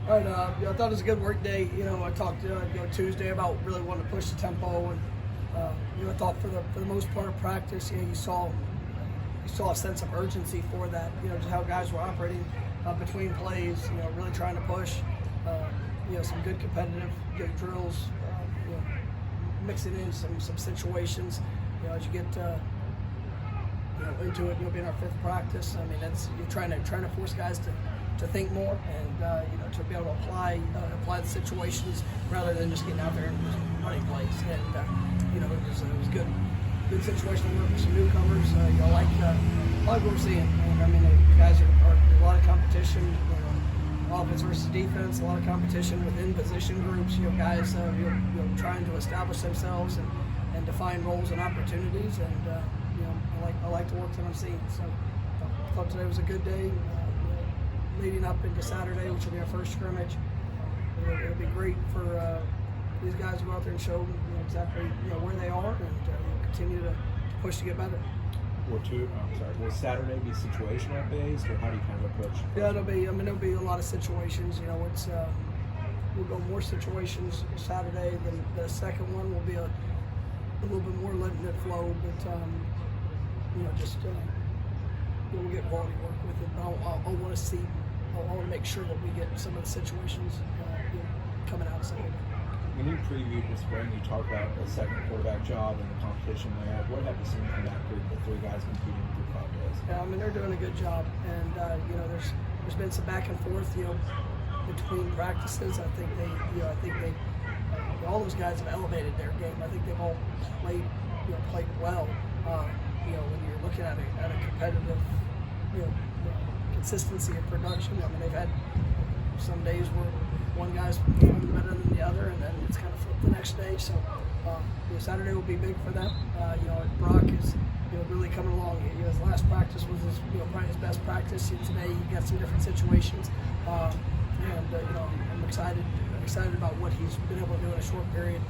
All right, I thought it was a good work day. I talked Tuesday about really wanting to push the tempo, and I thought for the most part of practice, you saw a sense of urgency for that. Just how guys were operating between plays. Really trying to push. Some good competitive drills. Mixing in some situations. As you get into it, being our fifth practice. I mean, you're trying to force guys to think more and to be able to apply the situations rather than just getting out there and just running plays. And it was good situation to work with some newcomers. I like what we're seeing. And, I mean, the guys are a lot of competition. Offense versus defense, a lot of competition within position groups. Guys trying to establish themselves and define roles and opportunities. And I like the work that I'm seeing. So I thought today was a good day. Leading up into Saturday, which will be our first scrimmage, it'll be great for these guys to go out there and show exactly where they are and continue to push to get better. Will Saturday be situational based, or how do you kind of approach it? Yeah, there'll be a lot of situations. We'll go more situations Saturday than the second one. Will be a little bit more letting it flow, but we'll get quality work with it. But I want to make sure that we get some of the situations coming out of Saturday. When you previewed the spring, you talked about the second quarterback job and the competition there. What have you seen from that group, the three guys competing through 5 days? Yeah, I mean, they're doing a good job, and there's been some back and forth, between practices. I think they all those guys have elevated their game. I think they've all played well. When you're looking at a competitive, consistency of production. I mean, they've had some days where one guy's performing better than the other, and then it's kind of flipped the next day. So Saturday will be big for them. Brock is really coming along. His last practice was probably his best practice. Today he got some different situations, I'm excited about what he's been able to do in a short period.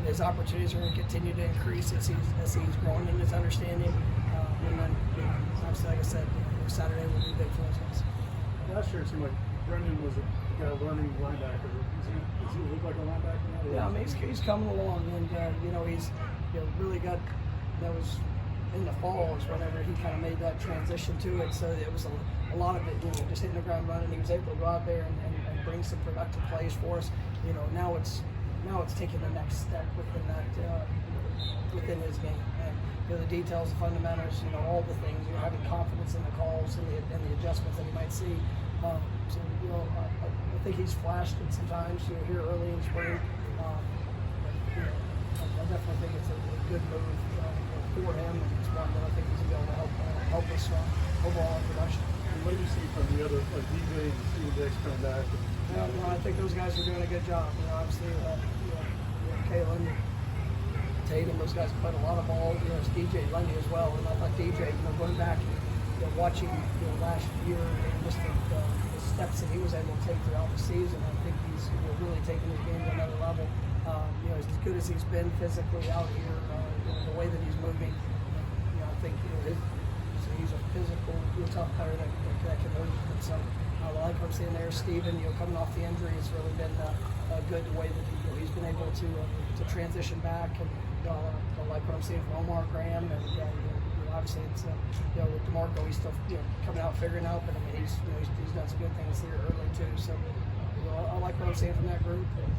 His opportunities are going to continue to increase as he's growing in his understanding. And then obviously, like I said, Saturday will be big for those guys. Last year it seemed like Brendan was a guy learning linebacker. Does he look like a linebacker now? Yeah, I mean, he's coming along, and he's really got that was in the fall is whenever he kind of made that transition to it. So it was a lot of it, just hitting the ground running. He was able to go out there and bring some productive plays for us. Now it's taking the next step within that within his game. And the details, the fundamentals, all the things. Having confidence in the calls and the adjustments that he might see. I think he's flashed it sometimes here early in spring. I definitely think it's a good move for him, and it's one that I think he's going to be able to help us overall in production. And what do you see from the other, like DJ and Steven Dix coming back? I think those guys are doing a good job. Obviously, Caitlyn, Tatum, those guys played a lot of ball. It's DJ Lundy as well, and I thought DJ, going back, watching last year and just the steps that he was able to take throughout the season, I think he's really taking his game to another level. As good as he's been physically out here, the way that he's moving, I think he's a physical, tough player that can move. And so I like what I'm seeing there. Steven, coming off the injury, it's really been good the way that he's been able to transition back. And I like what I'm seeing from Omar Graham, and obviously it's with DeMarco, he's still coming out figuring out, but I mean he's done some good things here early too. So I like what I'm seeing from that group, and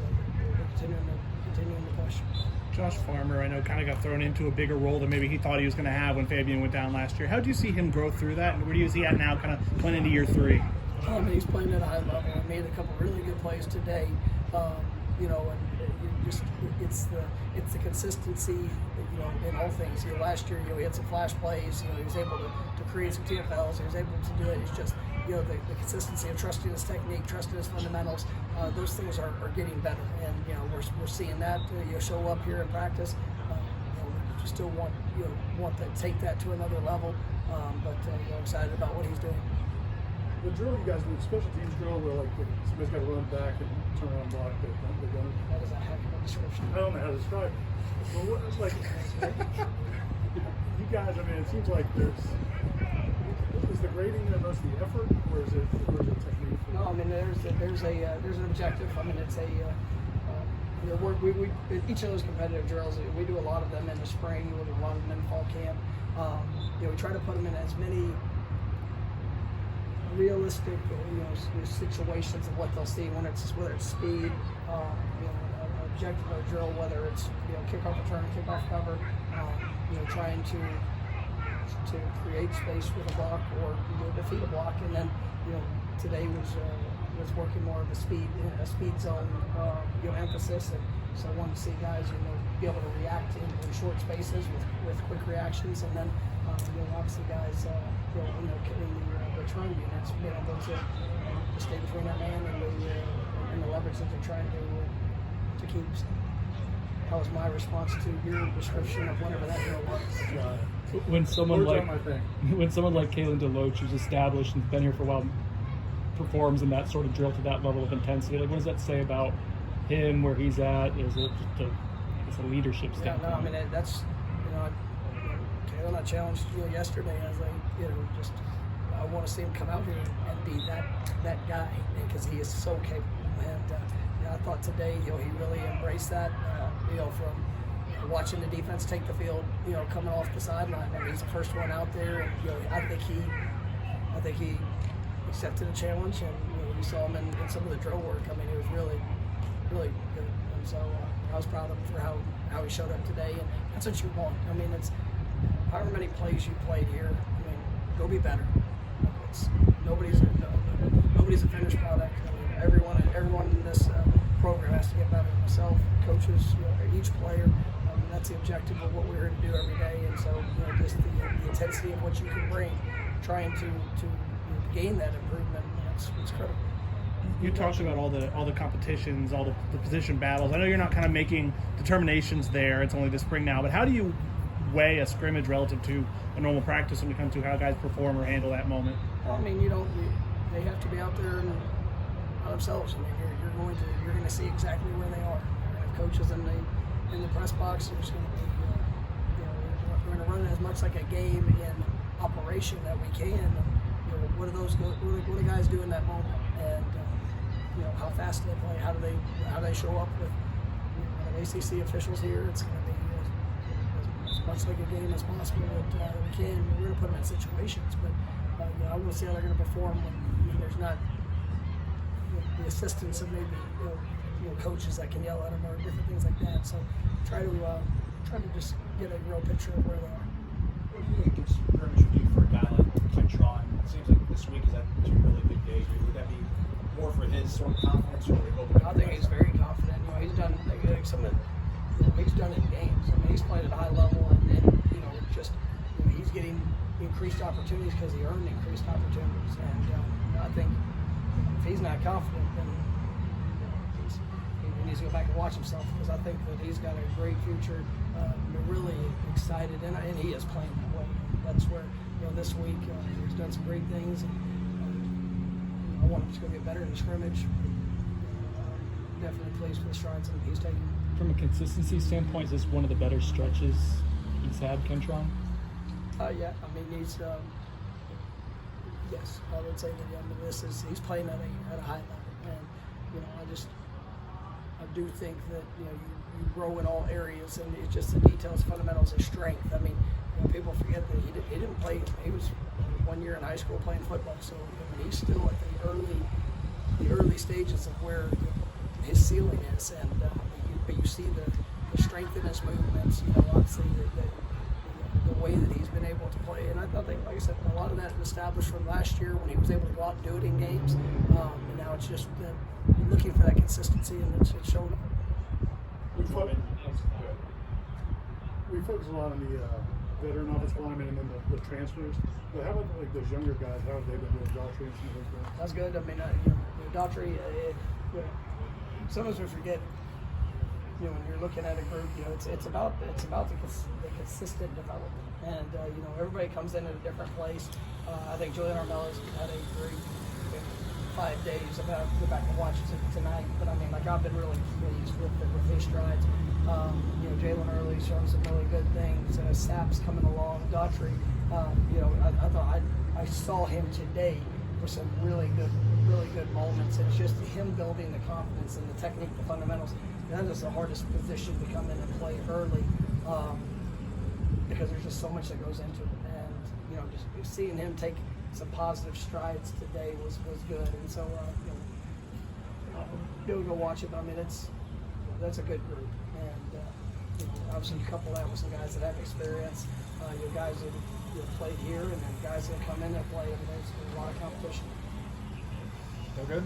continuing to push. Josh Farmer, I know, kind of got thrown into a bigger role than maybe he thought he was going to have when Fabian went down last year. How do you see him grow through that, and where do you see at now, kind of going into year 3? I mean, he's playing at a high level. He made a couple really good plays today. And it's the consistency, in all things. Last year, he had some flash plays. He was able to create some TFLs. He was able to do it. It's just, the consistency of trusting his technique, trusting his fundamentals. Those things are getting better, and we're seeing that show up here in practice. We still want to take that to another level, but excited about what he's doing. The drill you guys do, the special teams drill, where somebody's got to run back and turn around and block. That is a heck of a description. I don't know how to describe it. Well, you guys, I mean, it seems like is the grading there mostly effort, or is it technique? No, I mean there's that there's an objective. I mean, it's a you know, we each of those competitive drills, we do a lot of them in the spring. We do a lot of them in fall camp. You know, we try to put them in as many realistic, you know, situations of what they'll see whether it's speed, you know, an objective or drill, whether it's, you know, kickoff return, kickoff cover, you know, trying to create space with a block or, you know, defeat a block, and then, you know, today was working more of a speed zone, you know, emphasis, and so I wanted to see guys, you know, be able to react in short spaces with quick reactions, and then, you know, obviously guys, you know, in the return units, being able to stay between that man and the leverage that they're trying to keep. That was my response to your description of whatever that drill was. When someone Words like aren't my thing. when someone like Caitlyn DeLoach, who's established and been here for a while, performs in that sort of drill to that level of intensity, like what does that say about him, where he's at? Is it just a leadership standpoint? Yeah, no, I mean that's, you know, Caitlyn, I challenged you yesterday. I was like, you know, just I want to see him come out here and be that guy, because he is so capable. And you know, I thought today, you know, he really embraced that. You know, from watching the defense take the field, you know, coming off the sideline. I mean, he's the first one out there, and you know, I think he accepted a challenge, and you know, we saw him in some of the drill work. I mean, he was really good, and so I was proud of him for how he showed up today, and that's what you want. I mean, it's however many plays you played here. I mean, go be better. Nobody's a finished product. I mean, everyone in this program has to get better. Myself, coaches, you know, each player. That's the objective of what we're here to do every day. And so, you know, just the intensity of what you can bring, trying to gain that improvement. It's critical. You talked about all the competitions, all the position battles. I know you're not kind of making determinations there. It's only the spring now, but how do you weigh a scrimmage relative to a normal practice when it comes to how guys perform or handle that moment? I mean, they have to be out there and by themselves. I mean, you're going to see exactly where they are. You're going to have coaches in the press box. There's going to be, you know, we're going to run it as much like a game in operation that we can. And, you know, what do guys do in that moment? And you know, how fast do they play? How do they show up with, you know, ACC officials here? It's going to be as much like a game as possible that we can. We're going to put them in situations, but you know, I want to see how they're going to perform when, you know, there's not, you know, the assistance of maybe you know, coaches that can yell at them or different things like that. So try to just get a real picture of where they are. What do you think it's scrimmage would do for a guy like Caitlyn? It seems like this week is at two really big days. Would that be more for his sort of confidence, or would hope? I think he's very confident. You know, he's done like some of he's done in games. I mean, he's played at a high level, and you know, just he's getting increased opportunities because he earned increased opportunities. And you know, I think if he's not confident, then he needs to go back and watch himself, because I think that he's got a great future. We're really excited, and he is playing that way. That's where, you know, this week he's done some great things. And, I want him to go get better in the scrimmage. Definitely pleased with the strides that he's taking. From a consistency standpoint, is this one of the better stretches he's had, Caitlyn? Yeah, I mean, he's yes, I would say that. I mean, he's playing at a high level, and you know, I do think that, you know, you grow in all areas, and it's just the details, fundamentals of strength. I mean, you know, people forget that he didn't play. He was 1 year in high school playing football, so I mean, he's still at the early stages of where his ceiling is, and but you see the strength in his movements. You know, obviously the way that he's been able to play, and I think, like I said, a lot of that was established from last year when he was able to go out and do it in games, and now it's just looking for that consistency, and it's shown. We focus a lot on the veteran offensive linemen and then the transfers. But how about like those younger guys? How have they been doing? Josh and some of those guys? That's good. I mean, you know, Daughtry, sometimes we forget. You know, when you're looking at a group, you know, it's about the consistent development, and you know, everybody comes in at a different place. I think Julian Norvell has had a great 5 days. I'm gonna go back and watch it tonight, but I mean, like, I've been really pleased with his strides. You know, Jalen Early showing some really good things. Sapp's coming along. Daughtry, you know, I thought I saw him today with some really good really good moments. It's just him building the confidence and the technique, the fundamentals. That is the hardest position to come in and play early, because there's just so much that goes into it. And you know, just seeing him take some positive strides today was good. And so you know, be able to go watch it. I mean, that's a good group. And you know, obviously you couple that with some guys that have experience. You guys that played here, and then guys that come in and play. I mean, there's a lot of competition. Feel good?